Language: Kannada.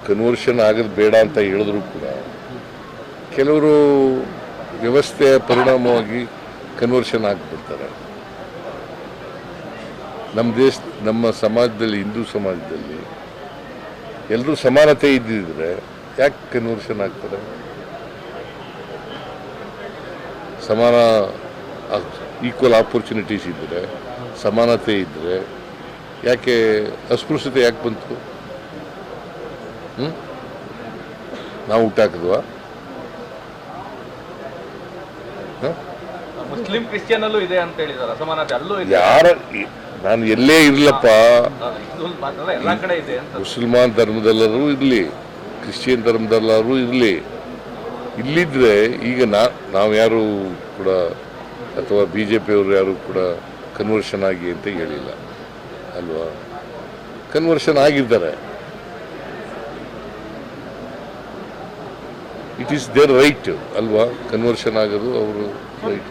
ಕನ್ವರ್ಷನ್ ಆಗೋದು ಬೇಡ ಅಂತ ಹೇಳಿದ್ರು ಕೂಡ ಕೆಲವರು ವ್ಯವಸ್ಥೆಯ ಪರಿಣಾಮವಾಗಿ ಕನ್ವರ್ಷನ್ ಆಗಿಬಿಡ್ತಾರೆ. ನಮ್ಮ ಸಮಾಜದಲ್ಲಿ, ಹಿಂದೂ ಸಮಾಜದಲ್ಲಿ ಎಲ್ಲರೂ ಸಮಾನತೆ ಇದ್ದಿದ್ರೆ ಯಾಕೆ ಕನ್ವರ್ಷನ್ ಆಗ್ತಾರೆ? ಸಮಾನ ಈಕ್ವಲ್ ಆಪರ್ಚುನಿಟೀಸ್ ಇದ್ದರೆ, ಸಮಾನತೆ ಇದ್ದರೆ ಯಾಕೆ ಅಸ್ಪೃಶ್ಯತೆ ಯಾಕೆ ಬಂತು? ನಾವು ಹುಟ್ಟಾಕಿದ್ವಾ? ಮುಸ್ಲಿಂ ಕ್ರಿಶ್ಚಿಯನ್ ಅಲ್ಲೂ ಇದೆ ಅಂತ ಹೇಳಿದಾರೆ, ಅಸಮಾನತೆ ಅಲ್ಲೂ ಇದೆ. ಯಾರ ನಾನು ಎಲ್ಲೇ ಇರ್ಲಪ್ಪ, ಎಲ್ಲಾ ಕಡೆ ಇದೆ ಅಂತ. ಮುಸಲ್ಮಾನ್ ಧರ್ಮದಲ್ಲರೂ ಇರಲಿ, ಕ್ರಿಶ್ಚಿಯನ್ ಧರ್ಮದಲ್ಲರೂ ಇರಲಿ, ಇಲ್ಲಿದ್ರೆ ಈಗ ನಾವು ಯಾರು ಕೂಡ ಅಥವಾ BJP ಅವರು ಯಾರು ಕೂಡ ಕನ್ವರ್ಷನ್ ಆಗಿ ಅಂತ ಹೇಳಿಲ್ಲ ಅಲ್ವಾ? ಕನ್ವರ್ಷನ್ ಆಗಿದ್ದಾರೆ. ಇಟ್ ಈಸ್ ದೇರ್ ರೈಟ್ ಅಲ್ವಾ? ಕನ್ವರ್ಷನ್ ಆಗೋದು ಅವರು ರೈಟ್.